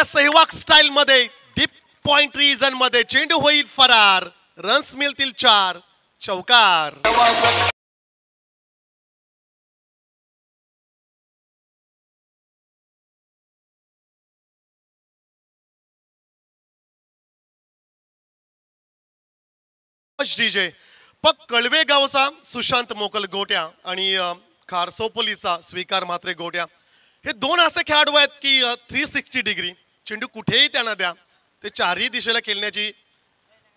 Virendra Sehwag style मध्ये deep point region मध्ये चेंडू होईल फरार. रन्स मिळतील 4. चौकार. डीजे पक कळवे गावचा सुशांत मोकल गोट्या आणि खारसोपोलीचा स्वीकार म्हात्रे गोट्या हे दोन असे खेळाडू आहेत की 360 डिग्री चेंडू कुठेही त्यांना द्या ते चारही दिशेला खेळण्याची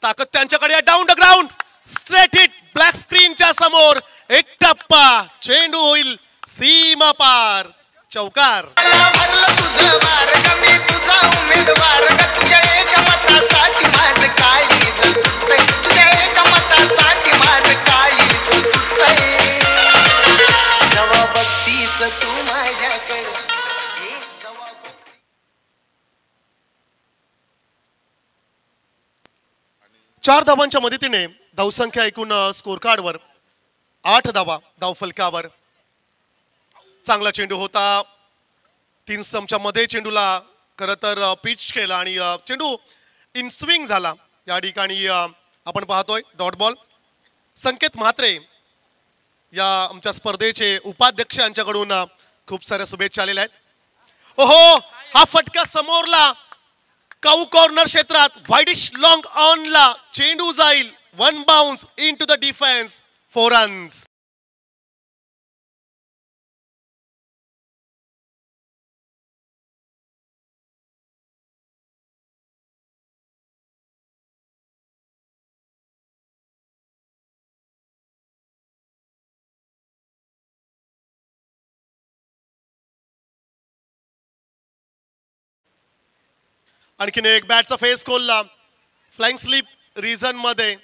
ताकद त्यांच्याकडे. Down the ground straight hit black स्क्रीनच्या समोर एक टप्पा. चेंडू होईल सीमा पार. चौकार. चार धावांच्या मदतीने धावसंख्या एकूण स्कोर कार्डवर 8 धावा धावफलकावर. चांगला चेंडू होता. 3 स्टंपच्या मध्ये चेंडूला खरं तर पिच केला आणि चेंडू इन स्विंग झाला. या ठिकाणी आपण पाहतोय डॉट बॉल. संकेत म्हात्रे या आमच्या स्पर्धेचे उपाध्यक्ष यांच्याकडून खूप साऱ्या शुभेच्छा आलेल्या आहेत. ओहो हा फटका समोरला काऊ कॉर्नर क्षेत्रात वाइडिश लॉंग ऑन ला चेंडू जाईल. 1 bounce in to the defence. 4 runs. आणखीन एक बॅटचा फेस खोलला. फ्लाइंग स्लिप रिजन मध्ये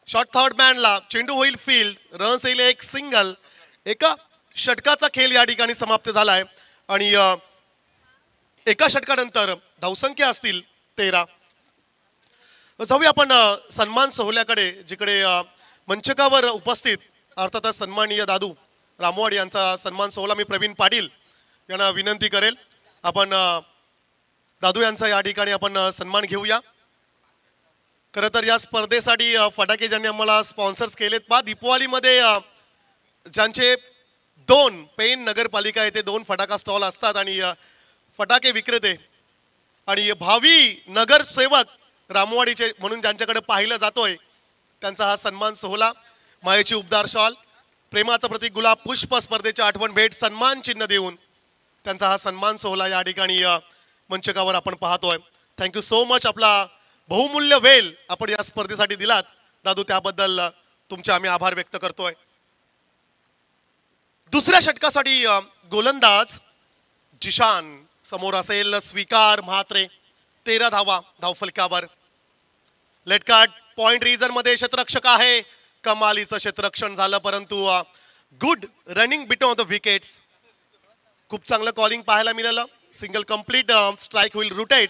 शॉट थर्ड मॅनला चेंडू होईल फील्ड. रन्स येईल एक सिंगल. एका षटकाचा खेळ या ठिकाणी समाप्त झालाय आणि एका षटकानंतर धावसंख्या असतील 13. जाऊया आपण सन्मान सोहळ्याकडे जिकडे मंचकावर उपस्थित अर्थातच सन्माननीय दादू रामवाड यांचा सन्मान सोहळा मी प्रवीण पाटील यांना विनंती करेल आपण दादू यांचा या ठिकाणी आपण सन्मान घेऊया. खरं तर या स्पर्धेसाठी फटाके ज्यांनी आम्हाला स्पॉन्सर्स केलेत पहा दीपावलीमध्ये ज्यांचे 2 पेन नगरपालिका येथे 2 फटाका स्टॉल असतात आणि फटाके विक्रेते आणि भावी नगरसेवक रामवाडीचे म्हणून ज्यांच्याकडे पाहिलं जातोय त्यांचा हा सन्मान सोहळा. मायेची उपदार शॉल प्रेमाचं प्रतीक गुलाब पुष्प स्पर्धेची आठवण भेट सन्मान चिन्ह देऊन त्यांचा हा सन्मान सोहळा या ठिकाणी मंचकावर आपण पाहतोय. Thank you so much. आपला बहुमूल्य वेळ आपण या स्पर्धेसाठी दिलात दादू त्याबद्दल तुमचे आम्ही आभार व्यक्त करतोय. दुसऱ्या षटकासाठी गोलंदाज जिशान समोर असेल. स्वीकार म्हात्रे 13 धावा धावफलकावर. लेट कार्ड पॉइंट रिजन मध्ये क्षेत्ररक्षक आहे. कमालीचं क्षेत्ररक्षण झालं परंतु good running between the wickets. खूप चांगलं कॉलिंग पाहायला मिळालं. सिंगल कंप्लीट स्ट्राइक होईल रुटेड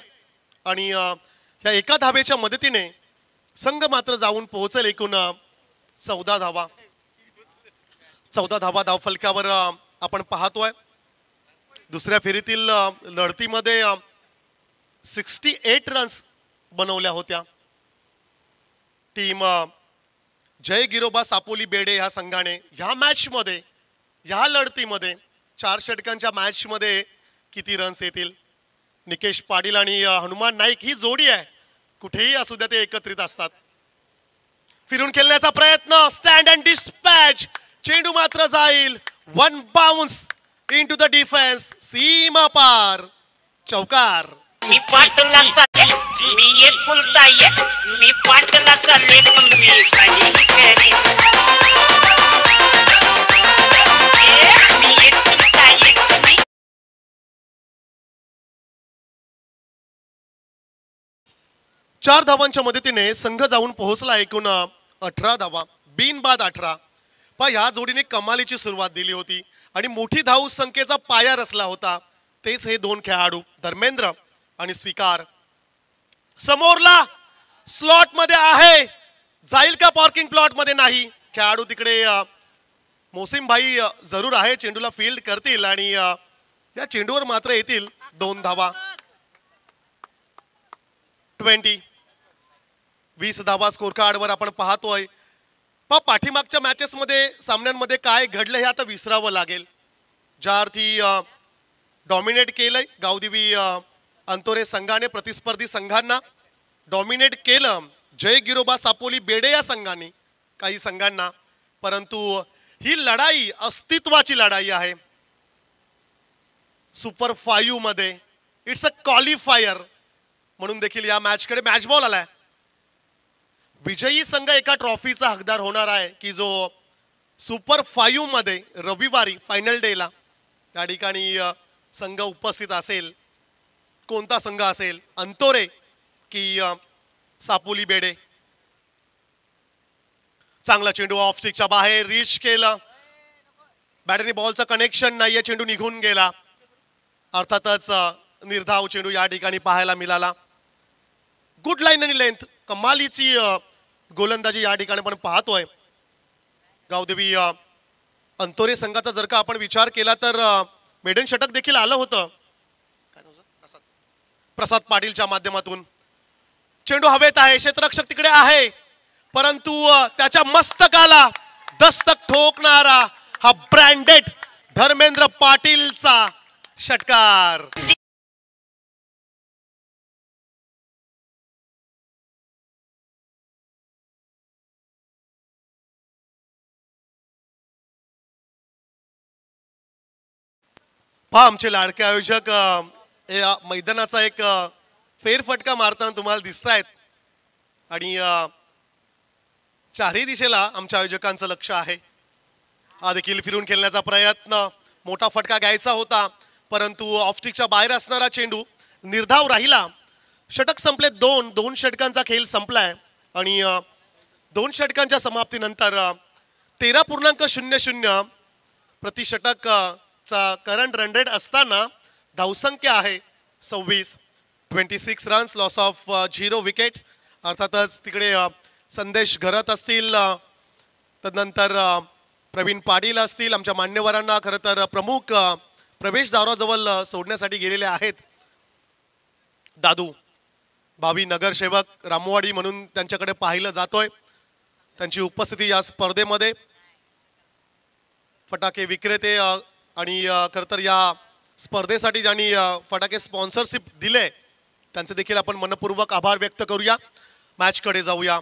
आणि या एका धावेच्या मदतीने संघ मात्र जाऊन पोहोचेल एकूण 14 धावा. 14 धावा धावफलकावर आपण पाहतोय. दुसऱ्या फेरीतील लढतीमध्ये 68 रन्स बनवल्या होत्या. टीम जय गिरोबा सापोली बेडे ह्या संघाने ह्या मॅच मध्ये ह्या लढतीमध्ये 4 षटकांच्या मॅच मध्ये किती रन्स येतील. निकेश पाटील आणि हनुमान नाईक ही जोडी आहे. कुठेही असू द्या ते एकत्रित असतात. फिरून खेळण्याचा प्रयत्न स्टँड अँड डिस्पॅच. चेंडू मात्र जाईल 1 bounce in to the defence. सीमा पार. चौकार. मी पाटलाचा मी एक कुलता एक मी पाटलाचा लेख मी खाली करी मी एक कुलता एक मी 4 धावांच्या मदतीने संघ जाऊन पोहोचला एकूण 18 धावा. बिनबाद 18. पहा ह्या जोडीने कमालीची सुरुवात दिली होती आणि मोठी धाव संख्येचा पाया रचला होता. तेच हे 2 खेळाडू धर्मेंद्र आणि स्वीकार. समोरला स्लॉट मध्ये आहे. जाईल का पार्किंग प्लॉट मध्ये नाही. खेळाडू तिकडे मोसिम भाई जरूर आहे. चेंडूला फील्ड करतील आणि या चेंडूवर मात्र येतील 2 धावा. 20. 20 धावा स्कोर कार्डवर आपण पाहतोय. पाठीमागच्या मॅचेस मध्ये सामन्यांमध्ये काय घडलं हे आता विसरावं लागेल. ज्या अर्थी डॉमिनेट केलंय गावदेवी अंतोरे संघाने प्रतिस्पर्धी संघांना डॉमिनेट केलं जय गिरोबा सापोली बेडे या संघाने काही संघांना. परंतु ही लढाई अस्तित्वाची लढाई आहे. सुपर 5 मध्ये इट्स अ क्वालिफायर म्हणून देखील या मॅचकडे मॅच बॉल आलाय. विजयी संघ एका ट्रॉफीचा हकदार होणार आहे की जो सुपर 5 मध्ये रविवारी फायनल डेला या ठिकाणी संघ उपस्थित असेल. कोणता संघ असेल, अंतोरे की सापोली बेडे. चांगला चेंडू ऑफ स्टिकच्या बाहेर रीच केलं. बॅटरी बॉलचं कनेक्शन नाहीये, चेंडू निघून गेला. अर्थातच निर्धाव चेंडू या ठिकाणी पाहायला मिळाला. गुड लाईन आणि लेंथ, कमालीची गोलंदाजी या ठिकाणी आपण पाहतोय. गावदेवी अंतोरे संघाचा जर का आपण विचार केला तर मेडन षटक देखील आलं होतं प्रसाद पाटीलच्या माध्यमातून. चेंडू हवेत आहे, क्षेत्ररक्षक तिकडे आहे, परंतु त्याच्या मस्तकाला दस्तक ठोकणारा हा ब्रँडेड धर्मेंद्र पाटीलचा षटकार. पहा आमचे लाडके आयोजक या मैदानाचा एक फेरफटका मारताना तुम्हाला दिसत आहेत आणि चारही दिशेला आमच्या आयोजकांचं लक्ष आहे. हा देखील फिरून खेळण्याचा प्रयत्न, मोठा फटका घ्यायचा होता परंतु ऑफस्टिकच्या बाहेर असणारा चेंडू निर्धाव राहिला. षटक संपले. दोन षटकांचा खेळ संपलाय आणि 2 षटकांच्या समाप्तीनंतर 13.00 प्रति षटकचा करंट रन रेट असताना धावसंख्या आहे 26. 26 रन्स, लॉस ऑफ 0 विकेट. अर्थातच तिकडे संदेश घरत असतील, तदनंतर प्रवीण पाटील असतील. आमच्या मान्यवरांना खरं तर प्रमुख प्रवेशद्वाराजवळ सोडण्यासाठी गेलेले आहेत. दादू भावी नगरसेवक रामवाडी म्हणून त्यांच्याकडे पाहिलं जातोय. त्यांची उपस्थिती या स्पर्धेमध्ये. फटाके विक्रेते आणि खरं तर या स्पर्धेसाठी ज्यांनी फटाके स्पॉन्सरशिप दिले त्यांचे देखील आपण मनपूर्वक आभार व्यक्त करूया. मॅचकडे जाऊया.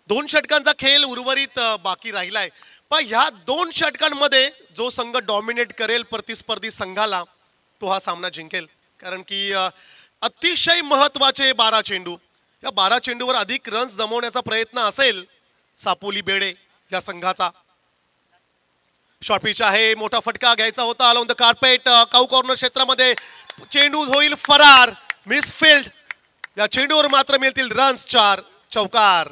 2 षटकांचा खेळ उर्वरित बाकी राहिलाय. पण ह्या 2 षटकांमध्ये जो संघ डॉमिनेट करेल प्रतिस्पर्धी संघाला तो हा सामना जिंकेल. कारण की अतिशय महत्वाचे 12 चेंडू, या 12 चेंडूवर अधिक रन्स जमवण्याचा प्रयत्न असेल सापोली बेडे या संघाचा. शॉर्ट पिच आहे, मोठा फटका घ्यायचा होता. अलाउंड द कार्पेट, काऊ कॉर्नर क्षेत्रामध्ये चेंडू होईल फरार, मिसफिल्ड. या चेंडूवर मात्र मिळतील रन्स 4. चौकार.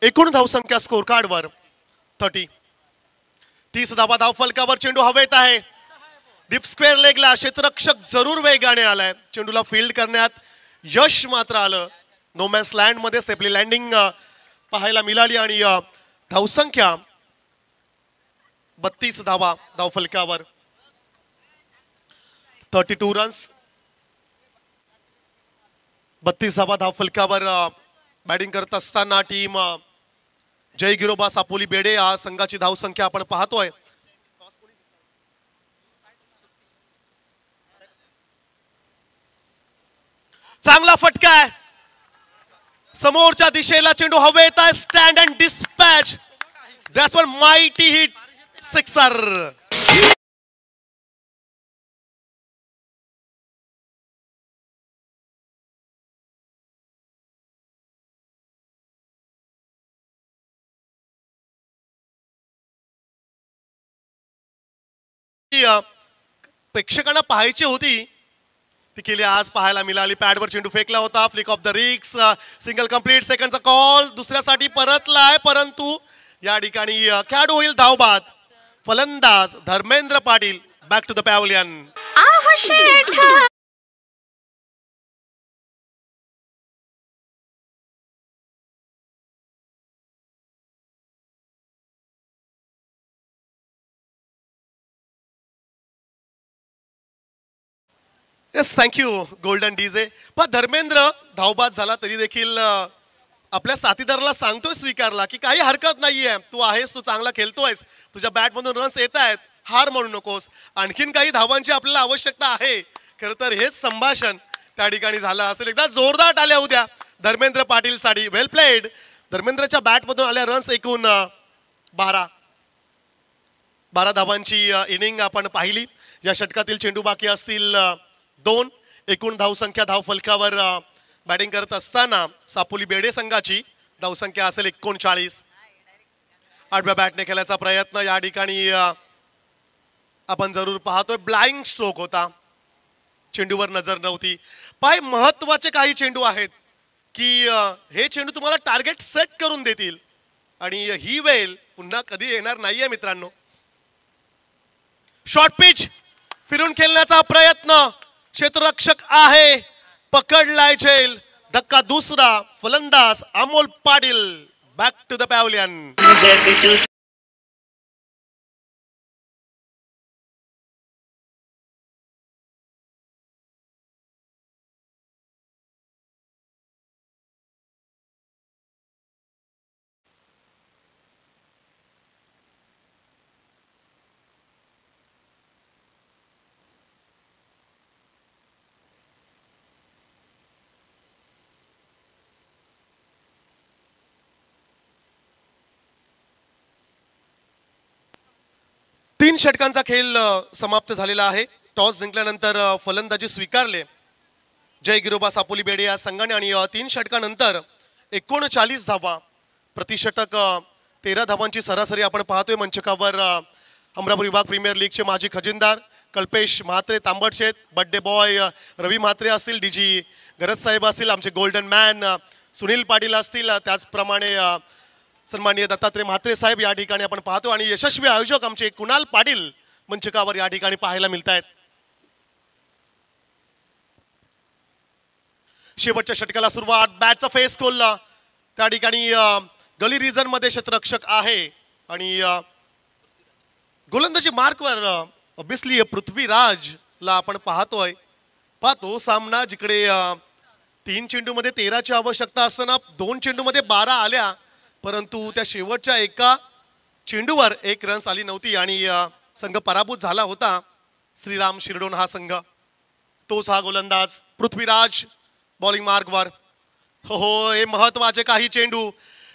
एकूण धावसंख्या स्कोर कार्डवर 30. 30 धावा धाव फलकावर. चेंडू हवेत आहे. डीप स्क्वेअर लेगला क्षेत्ररक्षक जरूर वेगाने आलाय. चेंडूला फील्ड करण्यात यश मात्र आलं. नो मॅन्स लँड मध्ये सेफली लँडिंग पाहायला मिळाली आणि धावसंख्या 32 धावा धाव फलकावर. 32 रन्स, 32 धावा धाव फलकावर. बॅटिंग करत असताना टीम जय गिरोबा सापोली बेडे या संघाची धावसंख्या आपण पाहतोय. चांगला फटका आहे. समोरच्या दिशेला चेंडू हवेत आहे. Stand and dispatch. That's one mighty hit, sixer. प्रेक्षकांना पाहायची होती ती केली आज पाहायला मिळाली. पॅडवर चेंडू फेकला होता. Flick off the wrists, single complete. सेकंडचा कॉल दुसऱ्यासाठी परतलाय परंतु या ठिकाणी खेळाडू होईल धावबाद. फलंदाज Dharmendra Patil back to the pavilion. Yes, thank you golden DJ. पण धर्मेंद्र धावबाद झाला तरी देखील आपल्या साथीदाराला सांगतोय स्वीकारला की काही हरकत नाहीये, तू आहेस, तू चांगला खेळतोयस, तुझ्या बॅटमधून रन्स येत आहेत, हार म्हणू नकोस, आणखीन काही धावांची आपल्याला आवश्यकता आहे. खरं तर हेच संभाषण त्या ठिकाणी झालं असेल. एकदा जोरदार टाळ्या उद्या धर्मेंद्र पाटील साठी. वेल प्लेड. धर्मेंद्रच्या बॅटमधून आल्या रन्स एकूण 12 धावांची इनिंग आपण पाहिली. या षटकातील चेंडू बाकी असतील 2. एकूण धावसंख्या धाव फलकावर बॅटिंग करत असताना सापोली बेडे संघाची धावसंख्या असेल 39. 8व्या बॅटने खेळायचा प्रयत्न या ठिकाणी आपण जरूर पाहतोय. ब्लाइंड स्ट्रोक होता, चेंडूवर नजर नव्हती. पाय महत्वाचे काही चेंडू आहेत की हे चेंडू तुम्हाला टार्गेट सेट करून देतील आणि ही वेळ पुन्हा कधी येणार नाहीये मित्रांनो. शॉर्ट पिच फिरून खेळण्याचा प्रयत्न, क्षेत्ररक्षक आहे, पकडलाय झेल, धक्का दुसरा. फलंदाज Amol Patil back to the pavilion. 3 षटकांचा खेळ समाप्त झालेला आहे. टॉस जिंकल्यानंतर फलंदाजी स्वीकारले जय गिरोबा सापोली बेडे या संघाने आणि 3 षटकानंतर 39 धावा, प्रतिषटक 13 धावांची सरासरी आपण पाहतोय. मंचकावर अमरापूर विभाग प्रीमियर लीगचे माजी खजिनदार कल्पेश म्हात्रे तांबडशेत, बड्डे बॉय रवी म्हात्रे असतील, डीजी गरज साहेब असतील, आमचे गोल्डन मॅन सुनील पाटील असतील, त्याचप्रमाणे सन्माननीय दत्तात्रय म्हात्रे साहेब या ठिकाणी आपण पाहतो आणि यशस्वी आयोजक आमचे कुणाल पाटील मंचकावर या ठिकाणी पाहायला मिळत आहेत. शेवटच्या षटकाला सुरुवात. बॅटचा फेस खोलला त्या ठिकाणी गली रिजन मध्ये क्षेत्ररक्षक आहे आणि गोलंदाजी मार्कवर ऑब्विसली पृथ्वीराजला आपण पाहतो सामना जिकडे 3 चेंडूमध्ये 13ची आवश्यकता असताना 2 चेंडूमध्ये 12 आल्या, परंतु त्या शेवटच्या एका चेंडूवर 1 रन्स आली नव्हती आणि संघ पराभूत झाला होता. श्रीराम शिरडोन हा संघ. तोच हा गोलंदाज पृथ्वीराज बॉलिंग मार्कवर. हो, हे महत्वाचे काही चेंडू,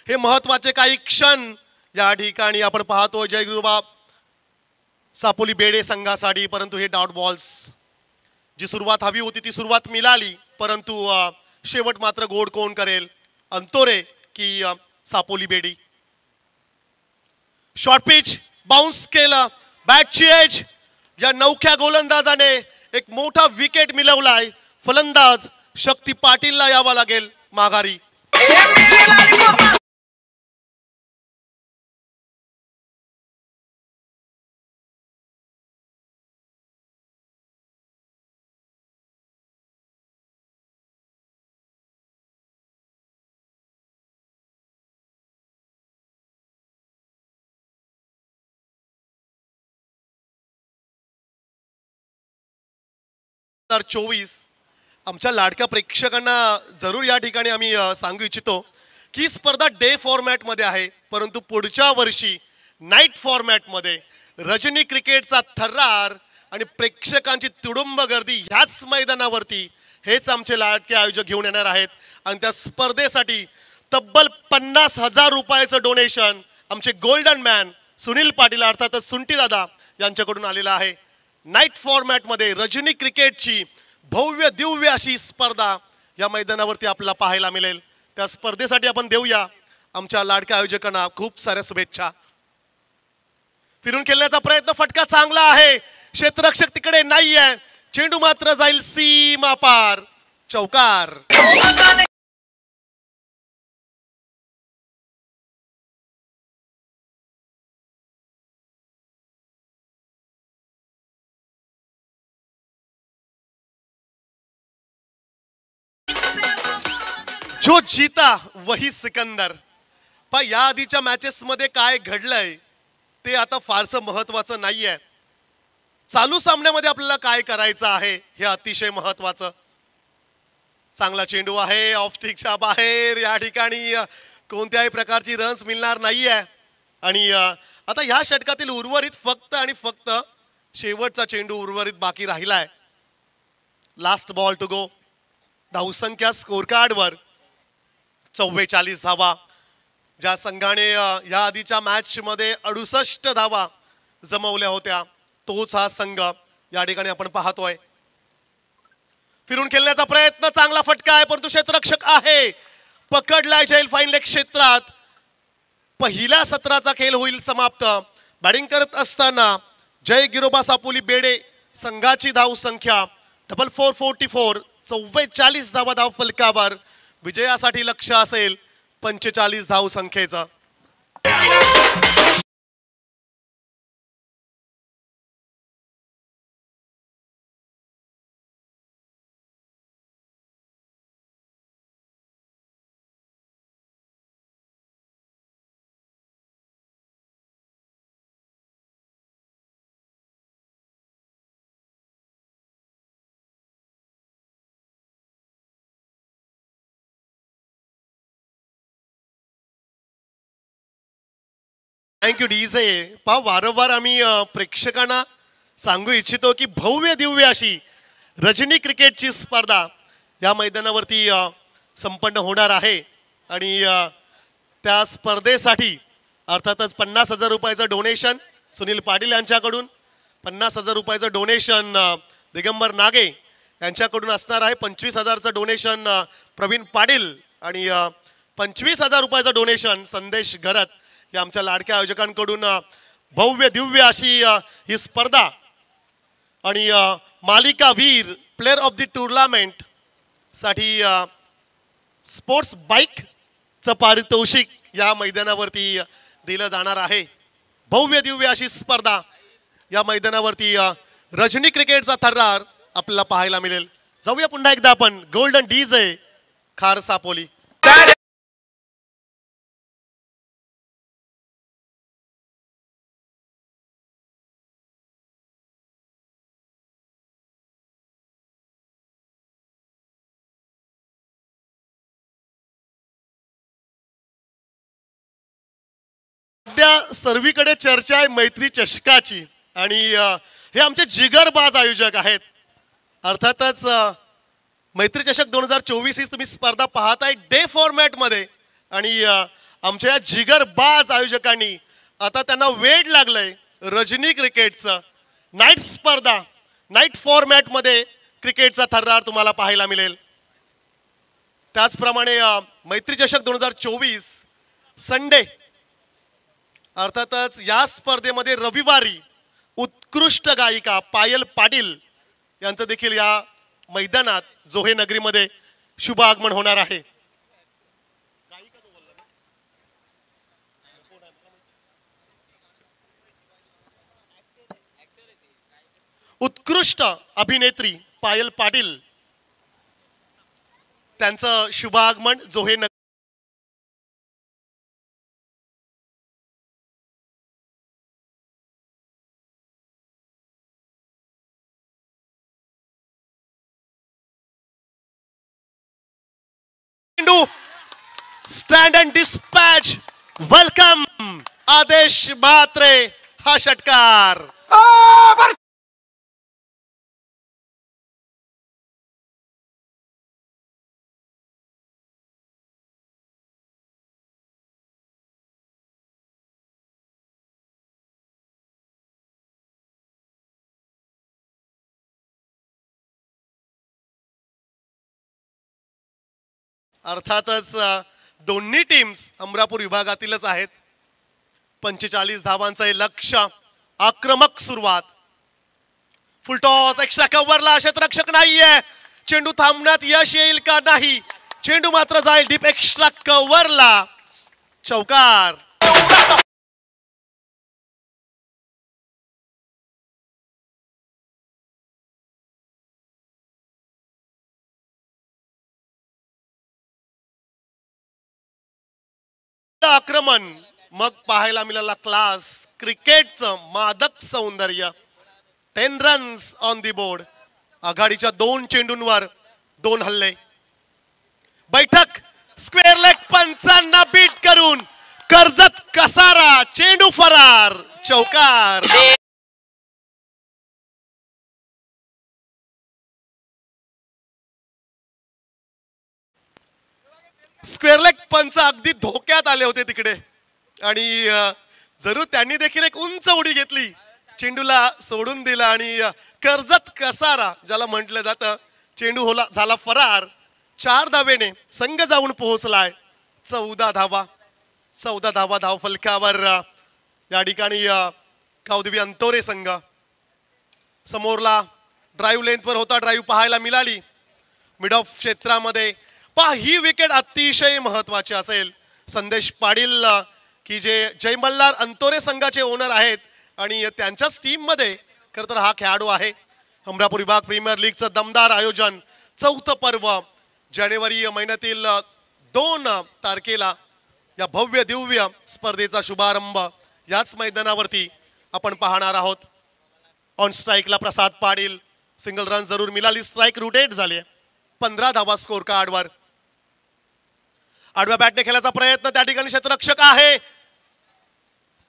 हे महत्वाचे काही क्षण या ठिकाणी आपण पाहतो जय गिरोबा सापोली बेडे संघासाठी. परंतु हे डॉट बॉल्स, जी सुरुवात हवी होती ती सुरुवात मिळाली, परंतु शेवट मात्र गोड कोण करेल, अंतोरे की सापोली बेडी. शॉर्ट पिच बाउन्स केलं, बॅटची एज. या नौख्या गोलंदाजाने एक मोठा विकेट मिळवलाय. फलंदाज शक्ती पाटीलला यावा लागेल माघारी. तर 24 आमच्या लाडक्या प्रेक्षकांना जरूर या ठिकाणी आम्ही सांगू इच्छितो की स्पर्धा डे फॉर्मॅटमध्ये आहे, परंतु पुढच्या वर्षी नाईट फॉर्मॅटमध्ये रजनी क्रिकेटचा थर्रार आणि प्रेक्षकांची तुडुंब गर्दी ह्याच मैदानावरती हेच आमचे लाडके आयोजक घेऊन येणार आहेत. आणि त्या स्पर्धेसाठी तब्बल 50,000 रुपयाचं डोनेशन आमचे गोल्डन मॅन सुनील पाटील अर्थातच सुंटी दादा यांच्याकडून आलेलं आहे. नाईट फॉर्मॅटमध्ये रजनी क्रिकेटची भव्य दिव्य अशी स्पर्धा या मैदानावरती आपल्याला पाहायला मिळेल. त्या स्पर्धेसाठी आपण देऊया आमच्या लाडक्या आयोजकांना खूप साऱ्या शुभेच्छा. फिरून खेळण्याचा प्रयत्न, फटका चांगला आहे, क्षेत्ररक्षक तिकडे नाहीये, चेंडू मात्र जाईल सीमा पार, चौकार. जो जीता वही सिकंदर. पण या आधीच्या मॅचेस मध्ये काय घडलंय ते आता फारसं महत्वाचं नाहीये. चालू सामन्यामध्ये आपल्याला काय करायचं आहे हे अतिशय महत्वाचं. चांगला चेंडू आहे ऑफ स्टिकच्या बाहेर. या ठिकाणी कोणत्याही प्रकारची रन्स मिळणार नाहीये. आणि आता ह्या षटकातील उर्वरित फक्त आणि फक्त शेवटचा चेंडू उर्वरित बाकी राहिलाय. Last ball to go. धावसंख्या स्कोर कार्डवर 44 धावा. ज्या संघाने या आधीच्या मॅच मध्ये 68 धावा जमवल्या होत्या तोच हा संघ या ठिकाणी आपण पाहतोय. फिरून खेळण्याचा प्रयत्न. चांगला फटका आहे परंतु क्षेत्ररक्षक आहे. पकडलाय जैल फाईन लेग क्षेत्रात. पहिल्या सत्राचा खेळ होईल समाप्त. बॅटिंग करत असताना जय गिरोबा सापोली बेडे संघाची धाव संख्या 4444. 44 धावा धाव फलकावर. विजयासाठी लक्ष असेल 45 धाव संख्येचं. Thank you DJ. पहा वारंवार आम्ही प्रेक्षकांना सांगू इच्छितो की भव्य दिव्य अशी रजनी क्रिकेटची स्पर्धा या मैदानावरती संपन्न होणार आहे. आणि त्या स्पर्धेसाठी अर्थातच 50,000 रुपयाचं डोनेशन सुनील पाटील यांच्याकडून, 50,000 रुपयाचं डोनेशन दिगंबर नागे यांच्याकडून असणार आहे, 25,000चं डोनेशन प्रवीण पाटील आणि 25,000 रुपयाचं डोनेशन संदेश घरत या आमच्या लाडक्या आयोजकांकडून. भव्य दिव्य अशी ही स्पर्धा आणि मालिका वीर प्लेअर ऑफ द टुर्नामेंट साठी स्पोर्ट्स बाईकचं पारितोषिक या मैदानावरती दिलं जाणार आहे. भव्य दिव्य अशी स्पर्धा या मैदानावरती रजनी क्रिकेटचा थरार आपल्याला पाहायला मिळेल. जाऊया पुन्हा एकदा आपण गोल्डन डीजे खार सापोली. सध्या सर्वीकडे चर्चा आहे मैत्री चषकाची आणि हे आमचे जिगरबाज आयोजक आहेत. अर्थातच मैत्री चषक 2024 ही तुम्ही स्पर्धा पाहताय डे फॉर्मॅट मध्ये आणि आमच्या या जिगरबाज आयोजकांनी आता त्यांना वेड लागलंय रजनी क्रिकेटचं. नाईट स्पर्धा नाईट फॉर्मॅट मध्ये क्रिकेटचा थरार तुम्हाला पाहायला मिळेल. त्याचप्रमाणे मैत्री चषक 2024 संडे अर्थातच या स्पर्धेमध्ये रविवारी उत्कृष्ट गायिका पायल पाटील यांचं देखील या मैदानात जोहे नगरीमध्ये शुभ आगमन होणार आहे. उत्कृष्ट अभिनेत्री पायल पाटील त्यांचं शुभ आगमन जोहे नगरी. स्टँड अँड डिस्पॅच वेलकम आदेश म्हात्रे. हा षटकार अर्थातच दोन्ही टीम्स अमरापूर विभागातीलच आहेत. 45 धावांचं हे लक्ष्य. आक्रमक सुरुवात. फुलटॉस एक्स्ट्रा कव्हरला. क्षेत्ररक्षक नाहीये. चेंडू थांबण्यात यश येईल का नाही. चेंडू मात्र जाईल डीप एक्स्ट्रा कव्हरला. चौकार. आक्रमण मग पाहायला मिळाला क्लास क्रिकेटचं मादक सौंदर्य 10 रन्स ऑन दी बोर्ड आघाडीच्या 2 चेंडूंवर 2 हल्ले बैठक स्क्वेअर लेग पंचांना बीट करून कर्जत कसारा चेंडू फरार चौकार स्क्वेअर लेग पंच अगदी धोक्यात आले होते तिकडे आणि जरूर त्यांनी देखील एक उंच उडी घेतली चेंडूला सोडून दिला आणि कर्जत कसारा ज्याला म्हटलं जातं चेंडू झाला फरार 4 धावेने संघ जाऊन पोहोचलाय 14 धावा धाव फलकावर या ठिकाणी गावदेवी अंतोरे संघ समोरला ड्राईव्ह लेंथवर होता ड्राईव्ह पाहायला मिळाली मिड ऑफ क्षेत्रामध्ये पहा ही विकेट अतिशय महत्वाची असेल संदेश पाटील की जे जय मल्हार अंतोरे संघाचे ओनर आहेत आणि त्यांच्याच टीम मध्ये खरं तर हा खेळाडू आहे अमरापूर विभाग प्रीमियर लीगचं दमदार आयोजन 4थं पर्व जानेवारी महिन्यातील 2 तारखेला या भव्य दिव्य स्पर्धेचा शुभारंभ याच मैदानावरती आपण पाहणार आहोत ऑन स्ट्राईकला प्रसाद पाटील सिंगल रन जरूर मिळाली स्ट्राईक रोटेट झाली 15 धावा स्कोर कार्डवर आडव्या बॅटने खेळायचा प्रयत्न त्या ठिकाणी क्षेत्ररक्षक आहे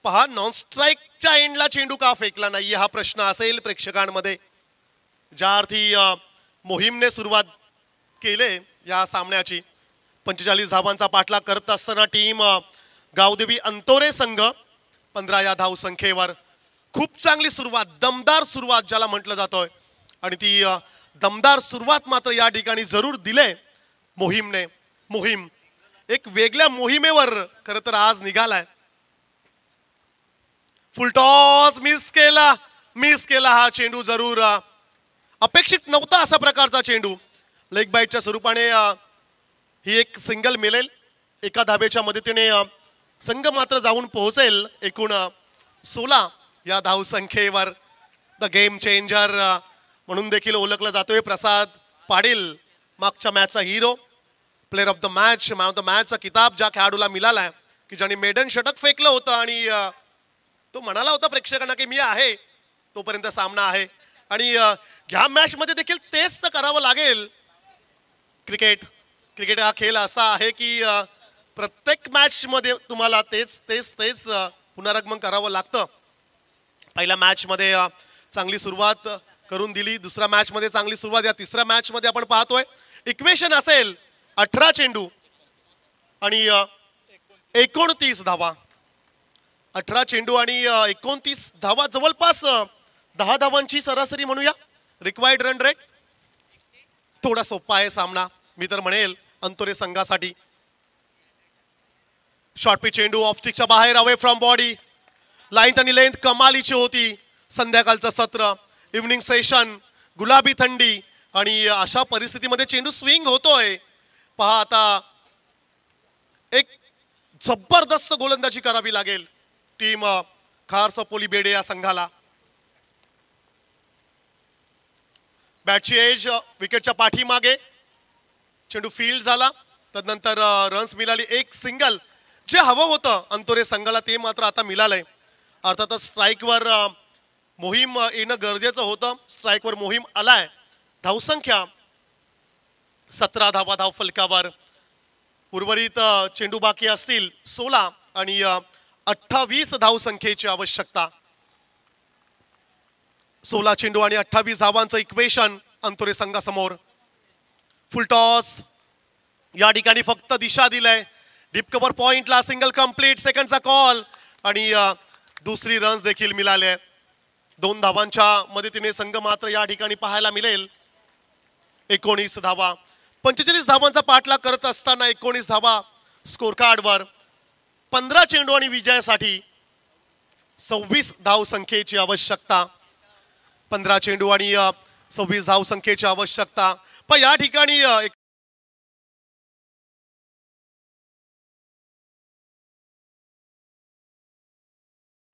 पहा नॉन स्ट्राईकच्या एंडला चेंडू का फेकला नाही हा प्रश्न असेल प्रेक्षकांमध्ये ज्या अर्थी मोहीमने सुरुवात केले या सामन्याची 45 धावांचा पाठलाग करत असताना टीम गावदेवी अंतोरे संघ 15 या धाव संख्येवर खूप चांगली सुरुवात दमदार सुरुवात ज्याला म्हटलं जातोय आणि ती दमदार सुरुवात मात्र या ठिकाणी जरूर दिले मोहीम एक वेगळ्या मोहिमेवर खरं तर आज निघालाय फुल टॉस मिस केला हा चेंडू जरूर अपेक्षित नव्हता असा प्रकारचा चेंडू लेग बाईटच्या स्वरूपाने ही एक सिंगल मिळेल एका धाबेच्या मदतीने संघ मात्र जाऊन पोहोचेल एकूण 16 या धाव संख्येवर द गेम चेंजर म्हणून देखील ओळखला जातोय प्रसाद पाटील मागच्या मॅचचा hero player of the match man of the मॅचचा किताब ज्या खेळाडूला मिळालाय की ज्याने मेडन षटक फेकलं होतं आणि तो म्हणाला होता प्रेक्षकांना की मी आहे तोपर्यंत सामना आहे आणि ह्या मॅच मध्ये देखील तेच तर करावं लागेल क्रिकेट हा खेळ असा आहे की प्रत्येक मॅच मध्ये तुम्हाला तेच पुनरागमन करावं लागतं पहिल्या मॅच मध्ये चांगली सुरुवात करून दिली दुसऱ्या मॅच मध्ये चांगली सुरुवात या तिसऱ्या मॅच मध्ये आपण पाहतोय इक्वेशन असेल 18 चेंडू आणि 29 धावा 18 चेंडू आणि 29 धावा जवळपास 10 धावांची सरासरी म्हणूया रिक्वायर्ड रन रेट थोडा सोपा आहे सामना मी तर म्हणेल अंतोरे संघासाठी शॉर्ट पिच चेंडू ऑफ स्टिकच्या बाहेर अवे फ्रॉम बॉडी लाईन आणि लेंथ कमालीची होती संध्याकाळचं सत्र इव्हनिंग सेशन गुलाबी थंडी आणि अशा परिस्थितीमध्ये चेंडू स्विंग होतोय पहा आता एक जबरदस्त गोलंदाजी करावी लागेल टीम खार सपोली बेडे या संघाला बॅटची एज विकेटच्या पाठीमागे चेंडू फील्ड झाला तदनंतर रन्स मिळाली एक सिंगल जे हवं होतं अंतोरे संघाला ते मात्र आता मिळालंय अर्थातच स्ट्राईकवर मोहीम येणं गरजेचं होतं स्ट्राईकवर मोहीम आलाय धावसंख्या 17 धावा धाव फलकावर उर्वरित चेंडू बाकी असतील 16 आणि 28 धाव संख्येची आवश्यकता 16 चेंडू आणि 28 धावांचं इक्वेशन अंतोरे संघासमोर फुल टॉस या ठिकाणी फक्त दिशा दिलाय डीप कव्हर पॉइंटला सिंगल कंप्लीट सेकंडचा कॉल आणि दुसरी रन्स देखील मिळाले 2 धावांच्या मदतीने संघ मात्र या ठिकाणी पाहायला मिळेल 19 धावा 45 धावांचा पाठलाग करत असताना 19 धावा स्कोर कार्डवर 15 चेंडू आणि विजयासाठी 26 धाव संख्येची आवश्यकता 15 चेंडू आणि 26 धाव संख्येची आवश्यकता पण या ठिकाणी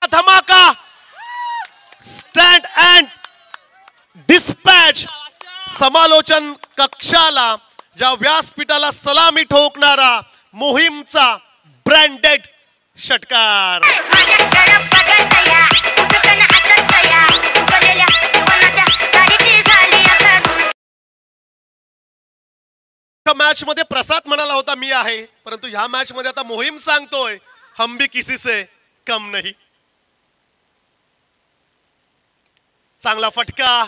धमाका स्टँड अँड डिस्पॅच समालोचन कक्षाला या व्यासपीठाला सलामी ठोकणारा मोहीमचा ब्रँडेड षटकार. मॅच मध्ये प्रसाद म्हणाला होता मी आहे, परंतु ह्या मॅच मध्ये आता मोहीम सांगतोय हम भी किसी से कम नहीं. चांगला फटका,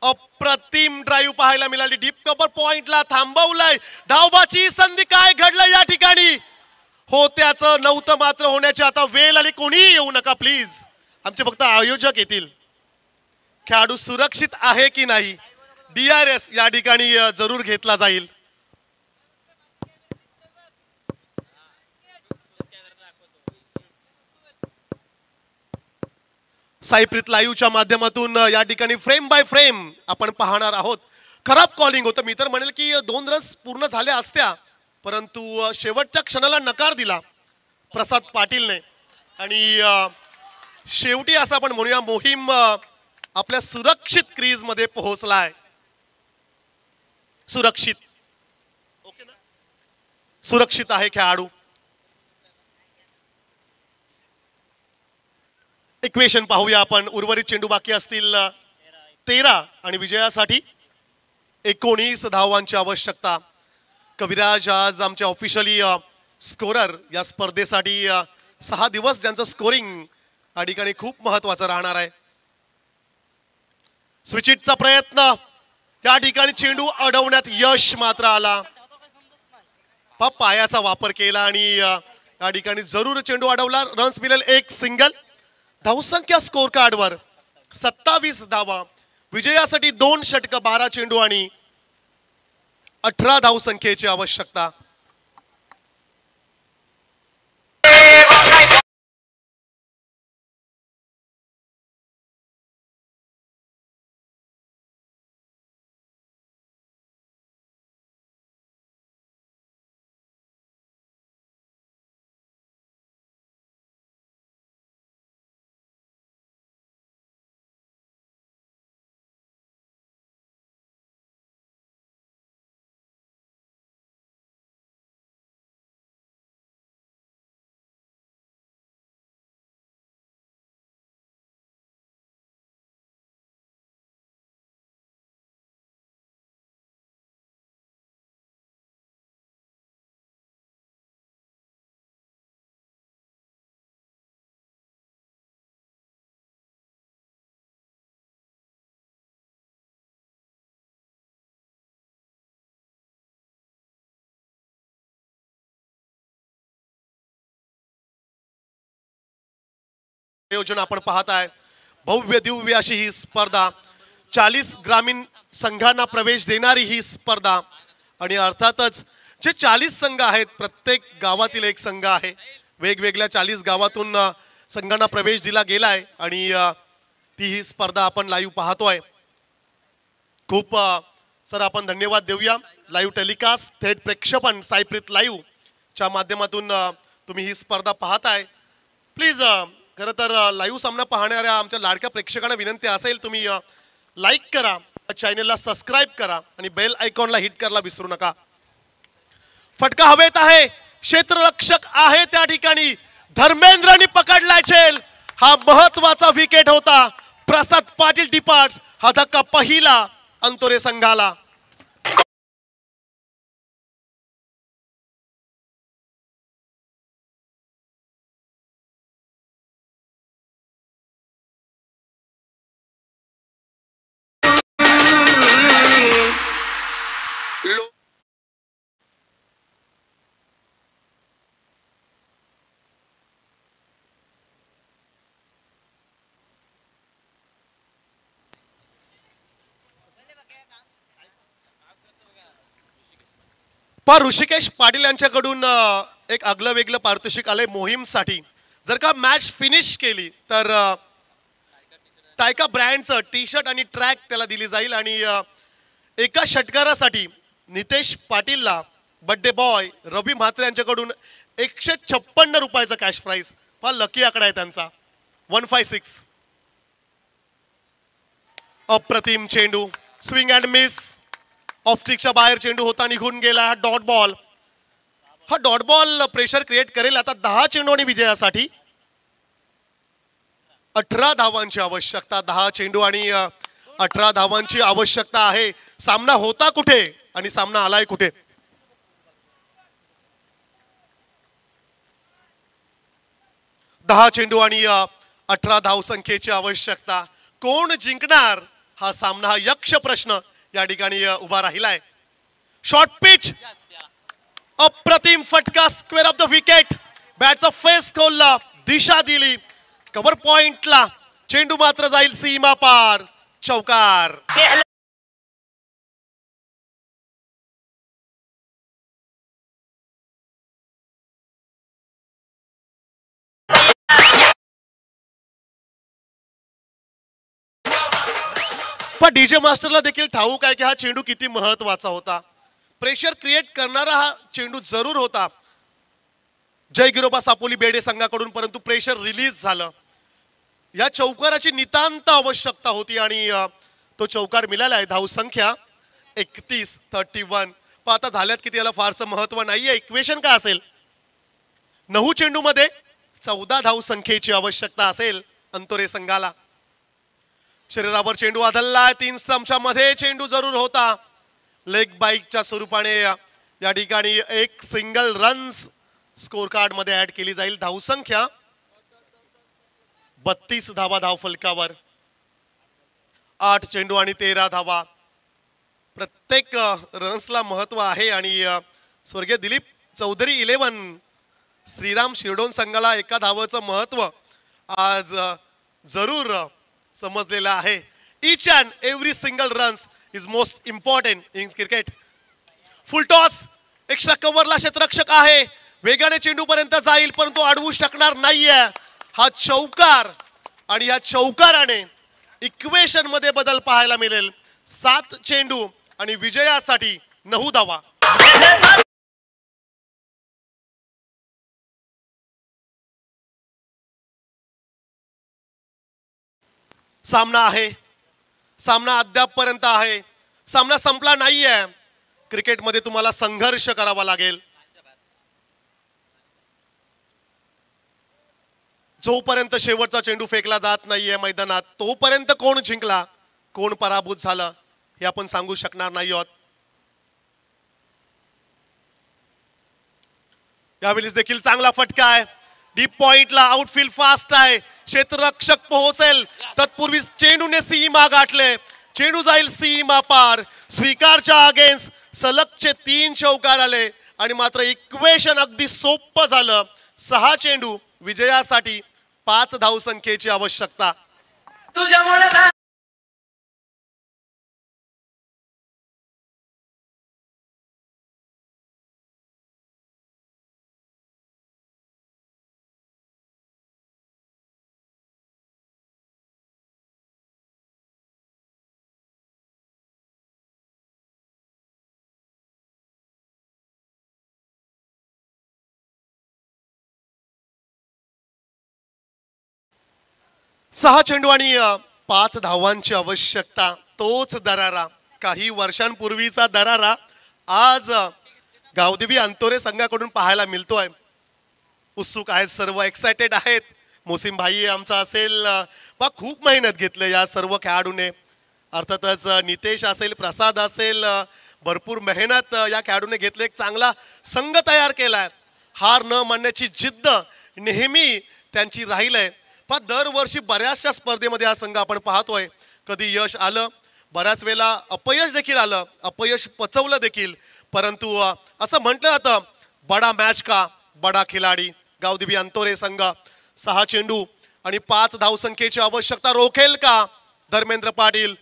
अप्रतिम ड्राईव्ह पाहायला मिळाली. डीप कव्हर पॉइंटला थांबवलंय. धावबाची संधी. काय घडलं या ठिकाणी? हो त्याचं नव्हतं मात्र होण्याची आता वेळ आली. कोणीही येऊ नका प्लीज, आमचे फक्त आयोजक येतील. खेळाडू सुरक्षित आहे की नाही DRS या ठिकाणी जरूर घेतला जाईल. साईप्रीत लाईव्हच्या माध्यमातून या ठिकाणी फ्रेम बाय फ्रेम आपण पाहणार आहोत. खराब कॉलिंग होतं. मी तर म्हणेल की 2 रन्स पूर्ण झाल्या असत्या, परंतु शेवटच्या क्षणाला नकार दिला प्रसाद पाटीलने आणि शेवटी असं आपण म्हणूया मोहीम आपल्या सुरक्षित क्रीज मध्ये पोहोचलाय. सुरक्षित, ओके ना? सुरक्षित आहे खेळाडू. इक्वेशन पाहूया आपण. उर्वरित चेंडू बाकी असतील 13 आणि विजयासाठी 19 धावांची आवश्यकता. कविराज आज आमचे ऑफिशियली स्कोरर या स्पर्धेसाठी 6 दिवस ज्यांचं स्कोरिंग या ठिकाणी खूप महत्वाचं राहणार आहे. स्विचिटचा प्रयत्न, या ठिकाणी चेंडू अडवण्यात यश मात्र आला. पायाचा वापर केला आणि या ठिकाणी जरूर चेंडू अडवला. रन्स मिळेल 1 सिंगल. धावसंख्या स्कोर कार्डवर 27 धावा. विजयासाठी 2 षटक, 12 चेंडू आणि 18 धावसंख्येची आवश्यकता. आयोजन आपण पाहताय. भव्य दिव्य अशी ही स्पर्धा. 40 ग्रामीण संघांना प्रवेश देणारी ही स्पर्धा आणि अर्थातच जे 40 संघ आहेत प्रत्येक गावातील एक संघ आहे. वेगवेगळ्या 40 गावातून संघांना प्रवेश दिला गेलाय आणि ती ही स्पर्धा आपण लाईव्ह पाहतोय. खूप सर आपण धन्यवाद देऊया. लाईव्ह टेलिकास्ट थेट प्रेक्षेपण साईप्रीत लाईव्ह च्या माध्यमातून तुम्ही ही स्पर्धा पाहताय. प्लीज खरं तर लाईव्ह सामना पाहणाऱ्या आमच्या लाडक्या प्रेक्षकांना विनंती असेल तुम्ही लाईक करा, चॅनलला सबस्क्राईब करा आणि बेल आयकॉनला हिट करायला विसरू नका. फटका हवेत आहे. क्षेत्ररक्षक आहे त्या ठिकाणी. धर्मेंद्रनी पकडलाय झेल. हा महत्वाचा विकेट होता. प्रसाद पाटील डिपार्ट्स. हा धक्का पहिला अंतोरे संघाला. पर ऋषिकेश पाटील यांच्याकडून एक आगलं वेगळं पारितोषिक आलंय मोहीमसाठी. जर का मॅच फिनिश केली तर टायका ब्रँडचं टी शर्ट आणि ट्रॅक त्याला दिली जाईल आणि एका षटकारासाठी नितेश पाटीलला बर्थडे बॉय रवी म्हात्रे यांच्याकडून 156 रुपयाचा कॅश प्राइज. फार लकी आकडा आहे त्यांचा. 156. अप्रतिम चेंडू. Swing and miss. ऑफ स्टिकच्या बाहेर चेंडू होता, निघून गेला. Dot ball. हा डॉट बॉल प्रेशर क्रिएट करेल. आता 10 चेंडू आणि विजयासाठी 18 धावांची आवश्यकता. 10 चेंडू आणि 18 धावांची आवश्यकता आहे. सामना होता कुठे आणि सामना आलाय कुठे? दहा चेंडू आणि 18 धावसंख्येची आवश्यकता. कोण जिंकणार हा सामना, हा यक्ष प्रश्न या ठिकाणी उभा राहिलाय. शॉर्ट पिच, अप्रतिम फटका, स्क्वेअर ऑफ द विकेट. बॅटचा फेस खोलला, दिशा दिली कव्हर पॉइंटला. चेंडू मात्र जाईल सीमा पार. चौकार. पण डीजे मास्टरला देखील ठाऊक आहे की हा चेंडू किती महत्वाचा होता. प्रेशर क्रिएट करणारा हा चेंडू जरूर होता जय गिरोबा सापोली बेडे संघाकडून, परंतु प्रेशर रिलीज झालं. या चौकाराची नितांत आवश्यकता होती आणि तो चौकार मिळाला आहे. धावसंख्या 31-31. पण आता झाल्यात किती याला फारसं महत्व नाहीये. इक्वेशन काय असेल? 9 चेंडू मध्ये 14 धावसंख्येची आवश्यकता असेल अंतोरे संघाला. शरीरावर चेंडू आदळलाय. 3 स्टंपच्या मध्ये चेंडू जरूर होता. लेग बाईकच्या स्वरूपाने या ठिकाणी एक सिंगल रन्स स्कोर कार्ड मध्ये ऍड केली जाईल. धावसंख्या 32 धावा धाव फलकावर. 8 चेंडू आणि 13 धावा. प्रत्येक रन्सला महत्व आहे आणि स्वर्गीय दिलीप चौधरी 11 श्रीराम शिरडोन संघाला एका धावाचं महत्व आज जरूर समजलेलं आहे. Each and every single runs is most important in cricket. Full toss, extra कव्हरला क्षेत्ररक्षक आहे. वेगाने चेंडू पर्यंत जाईल परंतु अडवू शकणार नाहीये. हा चौकार आणि या चौकाराने इक्वेशन मध्ये बदल पाहायला मिळेल. 7 चेंडू आणि विजयासाठी 9 धावा. सामना आहे, सामना अद्यापपर्यंत आहे. सामना संपला नाहीये. क्रिकेटमध्ये तुम्हाला संघर्ष करावा लागेल. जोपर्यंत शेवटचा चेंडू फेकला जात नाहीये मैदानात तोपर्यंत कोण जिंकला कोण पराभूत झालं हे आपण सांगू शकणार नाही आहोत. यावेळी देखील चांगला फटका आहे. डीप पॉइंटला आउटफील्ड फास्ट आहे. क्षेत्ररक्षक पोहोचेल तत्पूर्वी चेंडूने सीमा गाठले. चेंडू जाईल सीमा पार. स्वीकारच्या अगेन्स्ट सलगचे 3 चौकार आले आणि मात्र इक्वेशन अगदी सोपं झालं. 6 चेंडू विजयासाठी 5 धावसंख्येची आवश्यकता. सहा चेंडू आणि 5 धावांची आवश्यकता. तोच दरारा, काही वर्षांपूर्वीचा दरारा आज गावदेवी अंतोरे संघाकडून पाहायला मिळतोय. उत्सुक आहेत सर्व, एक्साइटेड आहेत. मोसिम भाई आमचा असेल, खूप मेहनत घेतली या सर्व खेळाडूने. अर्थातच नितेश असेल, प्रसाद असेल, भरपूर मेहनत या खेळाडूने घेतली. एक चांगला संघ तयार केलाय. हार न मानण्याची जिद्द नेहमी त्यांची राहिलंय. पण दरवर्षी बऱ्याचशा स्पर्धेमध्ये हा संघ आपण पाहतोय. कधी यश आलं, बऱ्याच वेळेला अपयश देखील आलं, अपयश पचवलं देखील. परंतु असं म्हटलं जातं बडा मॅच का बडा खिलाडी. गावदेवी अंतोरे संघ 6 चेंडू आणि 5 धावसंख्येची आवश्यकता रोखेल का? धर्मेंद्र पाटील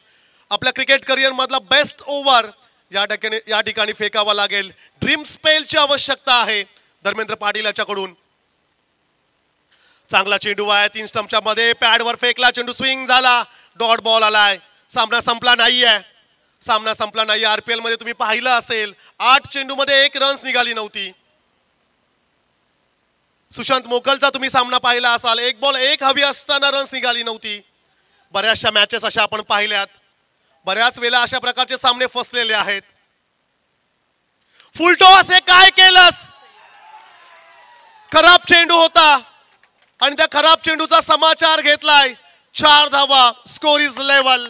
आपल्या क्रिकेट करिअर मधला बेस्ट ओव्हर या ठिकाणी फेकावा लागेल. ड्रीम स्पेलची आवश्यकता आहे धर्मेंद्र पाटील याच्याकडून. चांगला चेंडू आहे. 3 स्टंपच्या मध्ये पॅडवर फेकला. चेंडू स्विंग झाला. डॉट बॉल आलाय. सामना संपला नाहीये. सामना संपला नाही. आरपीएल मध्ये तुम्ही पाहिलं असेल 8 चेंडू मध्ये 1 रन्स निघाली नव्हती. सुशांत मोकलचा तुम्ही सामना पाहिला असाल, 1 बॉल 1 हवी असताना रन्स निघाली नव्हती. बऱ्याचशा मॅचेस अशा आपण पाहिल्यात. बऱ्याच वेळा अशा प्रकारचे सामने फसलेले आहेत. फुल टॉस हे काय केलंस? खराब चेंडू होता आणि त्या खराब चेंडूचा समाचार घेतलाय. 4 धावा, स्कोर इज लेवल.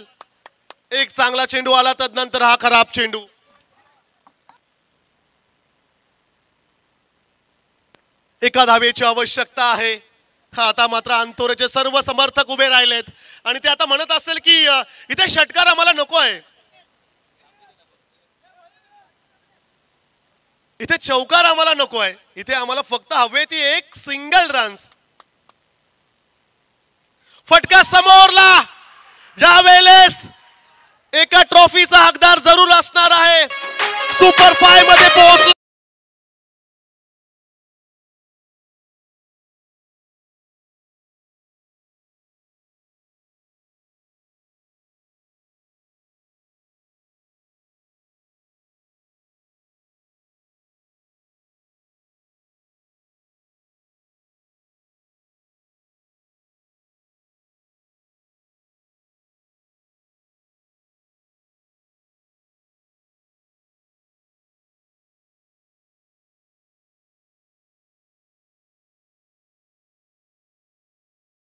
एक चांगला चेंडू आला तदनंतर हा खराब चेंडू. एका धावेची आवश्यकता आहे. आता मात्र अंतोरेचे सर्व समर्थक उभे राहिलेत आणि ते आता म्हणत असेल की इथे षटकार आम्हाला नको आहे, इथे चौकार आम्हाला नको आहे, इथे आम्हाला फक्त हवे ती एक सिंगल रन्स. फटका समोरला. यावेळेस एका ट्रॉफीचा हकदार जरूर असणार आहे. सुपर 5 मध्ये पोहोचला.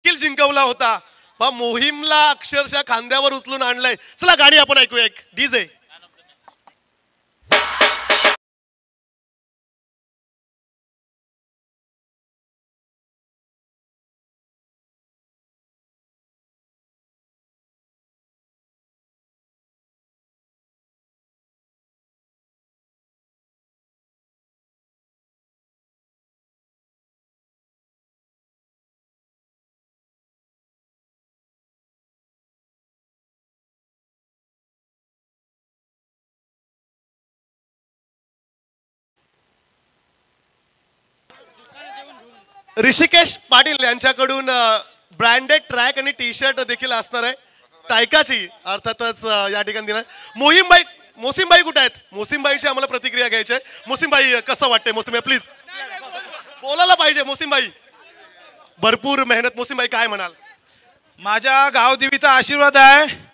जिंकवला होता. मोहीमला अक्षरशः खांद्यावर उचलून आणलंय. चला गाणी आपण ऐकूया एक डीजे. ऋषिकेश पाटील यांच्याकडून ब्रँडेड ट्रॅक आणि टी शर्ट देखील असणार आहे टायकाची अर्थातच या ठिकाणी दिला. मोसिमबाई कुठे आहेत? मोसिमबाईची आम्हाला प्रतिक्रिया घ्यायची आहे. मोसिमबाई कसं वाटतंय? मोसिमबाई प्लीज बोलायला पाहिजे. मोसिमबाई भरपूर मेहनत. मोसिमबाई काय म्हणाल? माझ्या गावदेवीचा आशीर्वाद आहे.